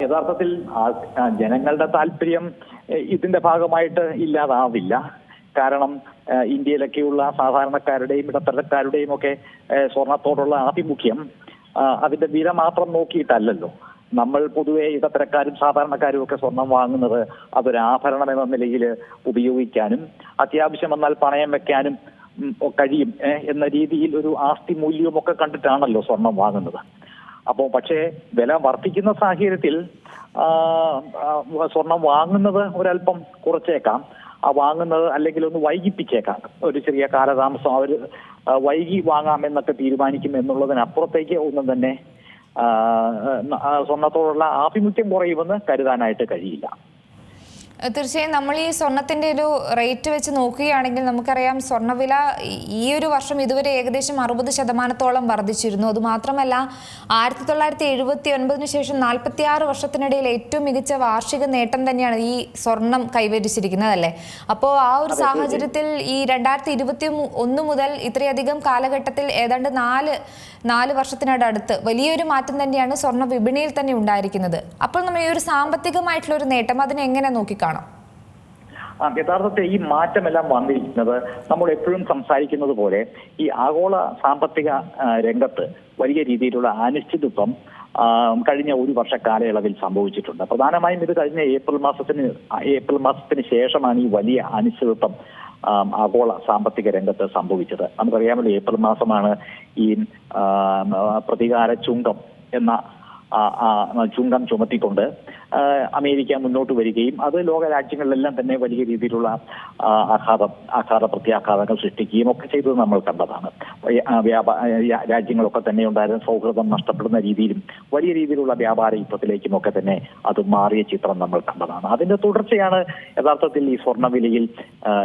യഥാർത്ഥത്തിൽ ജനങ്ങളുടെ താല്പര്യം ഇതിന്റെ ഭാഗമായിട്ട് ഇല്ലാതാവില്ല. കാരണം ഇന്ത്യയിലൊക്കെയുള്ള സാധാരണക്കാരുടെയും ഇടത്തരക്കാരുടെയും ഒക്കെ സ്വർണത്തോടുള്ള ആഭിമുഖ്യം അതിന്റെ വില മാത്രം നോക്കിയിട്ടല്ലല്ലോ. നമ്മൾ പൊതുവെ ഇടത്തരക്കാരും സാധാരണക്കാരും ഒക്കെ സ്വർണം വാങ്ങുന്നത് അതൊരു ആഭരണം എന്ന നിലയിൽ ഉപയോഗിക്കാനും അത്യാവശ്യം വന്നാൽ പണയം വെക്കാനും കഴിയും എന്ന രീതിയിൽ ഒരു ആസ്തി മൂല്യവും ഒക്കെ കണ്ടിട്ടാണല്ലോ സ്വർണം വാങ്ങുന്നത്. അപ്പോൾ പക്ഷേ വില വർദ്ധിക്കുന്ന സാഹചര്യത്തിൽ സ്വർണം വാങ്ങുന്നത് ഒരല്പം കുറച്ചേക്കാം, വാങ്ങുന്നത് അല്ലെങ്കിൽ ഒന്ന് വൈകിപ്പിച്ചേക്കാം. ഒരു ചെറിയ കാലതാമസം അവർ വൈകി വാങ്ങാമെന്നൊക്കെ തീരുമാനിക്കും എന്നുള്ളതിനപ്പുറത്തേക്ക് ഒന്നും തന്നെ സ്വർണത്തോടുള്ള ആഭിമുഖ്യം കുറയുമെന്ന് കരുതാനായിട്ട് കഴിയില്ല. തീർച്ചയായും നമ്മൾ ഈ സ്വർണത്തിന്റെ ഒരു റേറ്റ് വെച്ച് നോക്കുകയാണെങ്കിൽ നമുക്കറിയാം സ്വർണ്ണവില ഈ ഒരു വർഷം ഇതുവരെ ഏകദേശം 60% വർദ്ധിച്ചിരുന്നു. അതുമാത്രമല്ല 1979 ശേഷം 46 വർഷത്തിനിടയിൽ ഏറ്റവും മികച്ച വാർഷിക നേട്ടം തന്നെയാണ് ഈ സ്വർണം കൈവരിച്ചിരിക്കുന്നത് അല്ലേ? അപ്പോൾ ആ ഒരു സാഹചര്യത്തിൽ ഈ 2021 മുതൽ ഇത്രയധികം കാലഘട്ടത്തിൽ ഏതാണ്ട് 4 വർഷത്തിനടുത്ത് വലിയൊരു മാറ്റം തന്നെയാണ് സ്വർണ്ണ വിപണിയിൽ തന്നെ ഉണ്ടായിരിക്കുന്നത്. അപ്പോൾ നമ്മൾ ഈ ഒരു സാമ്പത്തികമായിട്ടുള്ള ഒരു നേട്ടം അതിനെ എങ്ങനെ നോക്കിക്കാണും? യഥാർത്ഥത്തിൽ ഈ മാറ്റമെല്ലാം വന്നിരിക്കുന്നത് നമ്മൾ എപ്പോഴും സംസാരിക്കുന്നത് പോലെ ഈ ആഗോള സാമ്പത്തിക രംഗത്ത് വലിയ രീതിയിലുള്ള അനിശ്ചിതത്വം കഴിഞ്ഞ ഒരു വർഷ കാലയളവിൽ സംഭവിച്ചിട്ടുണ്ട്. പ്രധാനമായും ഇത് കഴിഞ്ഞ ഏപ്രിൽ മാസത്തിന് ശേഷമാണ് ഈ വലിയ അനിശ്ചിതത്വം ആഗോള സാമ്പത്തിക രംഗത്ത് സംഭവിച്ചത്. നമുക്കറിയാമല്ലോ, ഏപ്രിൽ മാസമാണ് ഈ പ്രതികാര ചുങ്കം എന്ന ചുങ്കം ചുമത്തിക്കൊണ്ട് അമേരിക്ക മുന്നോട്ട് വരികയും അത് ലോക രാജ്യങ്ങളിലെല്ലാം തന്നെ വലിയ രീതിയിലുള്ള പ്രത്യാഘാതങ്ങൾ സൃഷ്ടിക്കുകയും ഒക്കെ ചെയ്തത് നമ്മൾ കണ്ടതാണ്. രാജ്യങ്ങളൊക്കെ തന്നെ ഉണ്ടായിരുന്ന സൗഹൃദം നഷ്ടപ്പെടുന്ന രീതിയിലും വലിയ രീതിയിലുള്ള വ്യാപാര യുദ്ധത്തിലേക്കും ഒക്കെ തന്നെ അത് മാറിയ ചിത്രം നമ്മൾ കണ്ടതാണ്. അതിന്റെ തുടർച്ചയാണ് യഥാർത്ഥത്തിൽ ഈ സ്വർണ്ണവിലയിൽ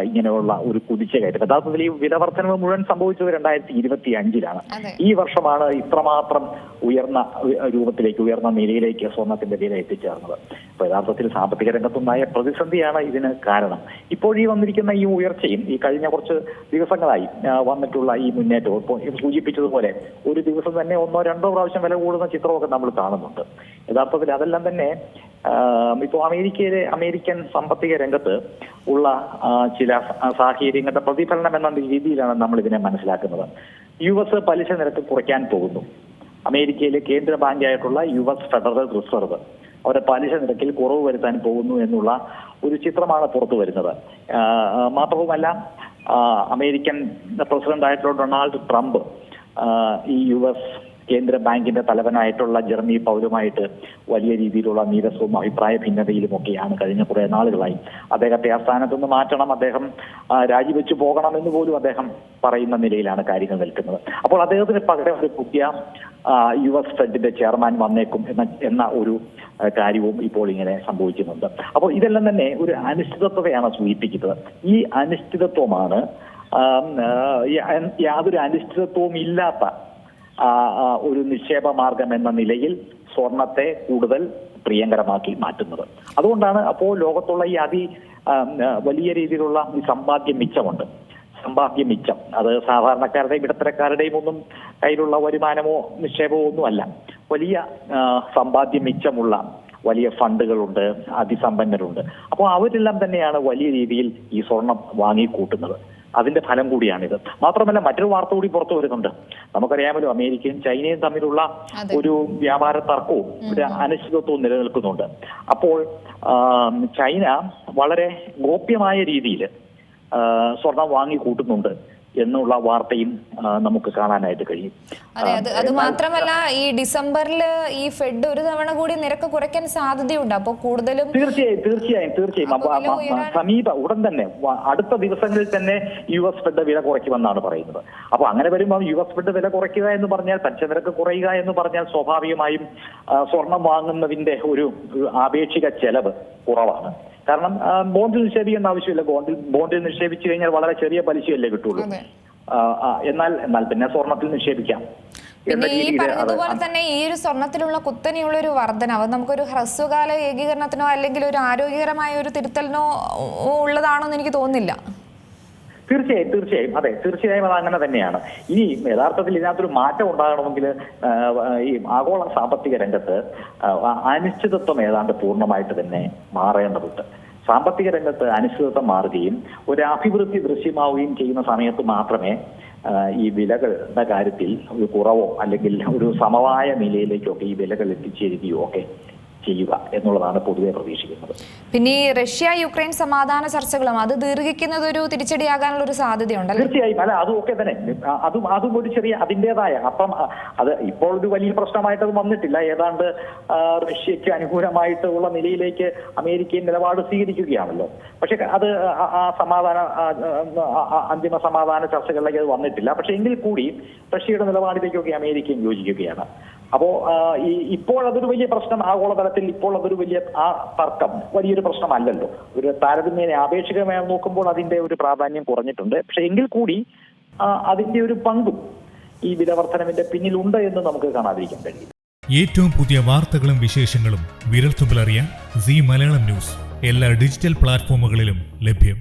ഇങ്ങനെയുള്ള ഒരു കുതിച്ചുകയറ്റം. യഥാർത്ഥത്തിൽ ഈ വിലവർദ്ധനവ് മുഴുവൻ സംഭവിച്ചത് 2025-ലാണ്. ഈ വർഷമാണ് ഇത്രമാത്രം ഉയർന്ന നിലയിലേക്ക് സ്വർണത്തിന്റെ വില എത്തിച്ചേർന്നത്. അപ്പൊ യഥാർത്ഥത്തിൽ സാമ്പത്തിക രംഗത്തുണ്ടായ പ്രതിസന്ധിയാണ് ഇതിന് കാരണം. ഇപ്പോൾ ഈ വന്നിരിക്കുന്ന ഈ ഉയർച്ചയും ഈ കഴിഞ്ഞ കുറച്ച് ദിവസങ്ങളായി വന്നിട്ടുള്ള ഈ മുന്നേറ്റവും ഇപ്പോൾ സൂചിപ്പിച്ചതുപോലെ ഒരു ദിവസം തന്നെ 1-2 പ്രാവശ്യം വില കൂടുന്ന ചിത്രമൊക്കെ നമ്മൾ കാണുന്നുണ്ട്. യഥാർത്ഥത്തിൽ അതെല്ലാം തന്നെ ഇപ്പോൾ അമേരിക്കൻ സാമ്പത്തിക രംഗത്ത് ഉള്ള ചില സാഹചര്യങ്ങളുടെ പ്രതിഫലനം എന്ന രീതിയിലാണ് നമ്മൾ ഇതിനെ മനസ്സിലാക്കുന്നത്. US പലിശ നിരക്ക് കുറയ്ക്കാൻ പോകുന്നു. അമേരിക്കയിലെ കേന്ദ്ര ബാങ്കായിട്ടുള്ള US ഫെഡറൽ റിസർവ് അവരുടെ പലിശ നിരക്കിൽ കുറവ് വരുത്താൻ പോകുന്നു എന്നുള്ള ഒരു ചിത്രമാണ് പുറത്തു വരുന്നത്. മാത്രവുമല്ല, അമേരിക്കൻ പ്രസിഡന്റായിട്ടുള്ള ഡൊണാൾഡ് ട്രംപ് ഈ US കേന്ദ്ര ബാങ്കിന്റെ തലവനായിട്ടുള്ള ജെറമി പൗലുമായിട്ട് വലിയ രീതിയിലുള്ള നീരസവും അഭിപ്രായ ഭിന്നതയിലുമൊക്കെയാണ് കഴിഞ്ഞ കുറെ നാളുകളായി. അദ്ദേഹത്തെ ആ സ്ഥാനത്ത് നിന്ന് മാറ്റണം, അദ്ദേഹം രാജിവെച്ചു പോകണം എന്ന് പോലും അദ്ദേഹം പറയുന്ന നിലയിലാണ് കാര്യങ്ങൾ നിൽക്കുന്നത്. അപ്പോൾ അദ്ദേഹത്തിന് പകരം ഒരു പുതിയ US ഫെഡിന്റെ ചെയർമാൻ വന്നേക്കും എന്ന ഒരു കാര്യവും ഇപ്പോൾ ഇങ്ങനെ സംഭവിക്കുന്നുണ്ട്. അപ്പോൾ ഇതെല്ലാം തന്നെ ഒരു അനിശ്ചിതത്വതയാണ് സൂചിപ്പിക്കുന്നത്. ഈ അനിശ്ചിതത്വമാണ് യാതൊരു അനിശ്ചിതത്വവും ഇല്ലാത്ത ഒരു നിക്ഷേപ മാർഗം എന്ന നിലയിൽ സ്വർണത്തെ കൂടുതൽ പ്രിയങ്കരമാക്കി മാറ്റുന്നത്. അതുകൊണ്ടാണ് അപ്പോൾ ലോകത്തുള്ള ഈ വലിയ രീതിയിലുള്ള ഈ സമ്പാദ്യ മിച്ചം അത് സാധാരണക്കാരുടെയും ഇടത്തരക്കാരുടെയും ഒന്നും കയ്യിലുള്ള വരുമാനമോ നിക്ഷേപമോ ഒന്നും അല്ല. വലിയ സമ്പാദ്യ മിച്ചമുള്ള വലിയ ഫണ്ടുകളുണ്ട്, അതിസമ്പന്നരുണ്ട്. അപ്പോൾ അവരെല്ലാം തന്നെയാണ് വലിയ രീതിയിൽ ഈ സ്വർണം വാങ്ങിക്കൂട്ടുന്നത്. അതിന്റെ ഫലം കൂടിയാണിത്. മാത്രമല്ല, മറ്റൊരു വാർത്ത കൂടി പുറത്തു വരുന്നുണ്ട്. നമുക്കറിയാമല്ലോ, അമേരിക്കയും ചൈനയും തമ്മിലുള്ള ഒരു വ്യാപാര തർക്കവും ഒരു അനിശ്ചിതത്വവും നിലനിൽക്കുന്നുണ്ട്. അപ്പോൾ ചൈന വളരെ ഗോപ്യമായ രീതിയിൽ സ്വർണം വാങ്ങിക്കൂട്ടുന്നുണ്ട് എന്നുള്ള വാർത്തയും നമുക്ക് കാണാനായിട്ട് കഴിയും. അത് മാത്രമല്ല, ഈ ഡിസംബറിൽ ഈ ഫെഡ് ഒരു തവണ കൂടി നിരക്ക് കുറയ്ക്കാൻ സാധ്യതയുണ്ട്. അപ്പോൾ കൂടുതലും തീർച്ചയായും ഉടൻ തന്നെ അടുത്ത ദിവസങ്ങളിൽ തന്നെ US ഫെഡ് വില കുറയ്ക്കുമെന്നാണ് പറയുന്നത്. അപ്പൊ അങ്ങനെ വരുമ്പോൾ US ഫെഡ് വില കുറയ്ക്കുക എന്ന് പറഞ്ഞാൽ, പലിശ നിരക്ക് കുറയുക എന്ന് പറഞ്ഞാൽ സ്വാഭാവികമായും സ്വർണം വാങ്ങുന്നതിന്റെ ഒരു ആപേക്ഷിക ചെലവ് കുറവാണ്. കാരണം ബോണ്ടിൽ നിക്ഷേപിക്കേണ്ട ആവശ്യമില്ല. ബോണ്ടിൽ നിക്ഷേപിച്ചു കഴിഞ്ഞാൽ വളരെ ചെറിയ പലിശയല്ലേ കിട്ടുള്ളൂ. എന്നാൽ പിന്നെ സ്വർണത്തിൽ നിക്ഷേപിക്കാം. പിന്നെ ഈ പറഞ്ഞതുപോലെ തന്നെ ഈ ഒരു സ്വർണത്തിലുള്ള കുത്തനെയുള്ള ഒരു വർധനവ് നമുക്കൊരു ഹ്രസ്വകാല ഏകീകരണത്തിനോ അല്ലെങ്കിൽ ഒരു ആരോഗ്യകരമായ ഒരു തിരുത്തലിനോ ഉള്ളതാണോ എന്ന് എനിക്ക് തോന്നുന്നില്ല. തീർച്ചയായും അതെ, തീർച്ചയായും അത് അങ്ങനെ തന്നെയാണ്. ഇനി യഥാർത്ഥത്തിൽ ഇതിനകത്തൊരു മാറ്റം ഉണ്ടാകണമെങ്കിൽ ഈ ആഗോള സാമ്പത്തിക രംഗത്ത് അനിശ്ചിതത്വം ഏതാണ്ട് പൂർണ്ണമായിട്ട് തന്നെ മാറേണ്ടതുണ്ട്. സാമ്പത്തിക രംഗത്ത് അനിശ്ചിതത്വം മാറുകയും ഒരു അഭിവൃദ്ധി ദൃശ്യമാവുകയും ചെയ്യുന്ന സമയത്ത് മാത്രമേ ഈ വിലകളുടെ കാര്യത്തിൽ ഒരു കുറവോ അല്ലെങ്കിൽ ഒരു സമവായ നിലയിലേക്കൊക്കെ ഈ വിലകൾ എത്തിച്ചേരുകയോ ഒക്കെ ചെയ്യുക എന്നുള്ളതാണ് പൊതുവെ പ്രതീക്ഷിക്കുന്നത്. പിന്നെ ഈ റഷ്യ യുക്രൈൻ സമാധാന ചർച്ചകളും അത് ദീർഘിക്കുന്നത് ഒരു തിരിച്ചടിയാകാനുള്ള ഒരു സാധ്യതയുണ്ടല്ലോ. തീർച്ചയായും അല്ല, അതും ഒക്കെ തന്നെ അതും ഒരു ചെറിയ അതിൻ്റെതായ അപ്പം അത് ഇപ്പോൾ ഒരു വലിയ പ്രശ്നമായിട്ട് അത് വന്നിട്ടില്ല. ഏതാണ്ട് റഷ്യക്ക് അനുകൂലമായിട്ടുള്ള നിലയിലേക്ക് അമേരിക്കൻ നിലപാട് സ്വീകരിക്കുകയാണല്ലോ. പക്ഷെ അത് ആ അന്തിമ സമാധാന ചർച്ചകളിലേക്ക് അത് വന്നിട്ടില്ല. പക്ഷെ എങ്കിൽ കൂടി റഷ്യയുടെ നിലപാടിലേക്കൊക്കെ അമേരിക്കയും യോജിക്കുകയാണ്. അപ്പോ ഇപ്പോൾ അതൊരു വലിയ പ്രശ്നം ആഗോളതലത്തിൽ ഇപ്പോൾ അതൊരു വലിയ ആ തർക്കം വലിയൊരു പ്രശ്നമല്ലല്ലോ. ഒരു താരതമ്യേന ആപേക്ഷികമായി നോക്കുമ്പോൾ അതിന്റെ ഒരു പ്രാധാന്യം കുറഞ്ഞിട്ടുണ്ട്. പക്ഷെ എങ്കിൽ കൂടി അതിന്റെ ഒരു പങ്കും ഈ വിലവർദ്ധനവിന്റെ പിന്നിലുണ്ട് എന്ന് നമുക്ക് കാണാതിരിക്കാൻ കഴിയും. ഏറ്റവും പുതിയ വാർത്തകളും വിശേഷങ്ങളും വിരൽത്തുമ്പിലറിയാൻ സീ മലയാളം ന്യൂസ് എല്ലാ ഡിജിറ്റൽ പ്ലാറ്റ്ഫോമുകളിലും ലഭ്യം.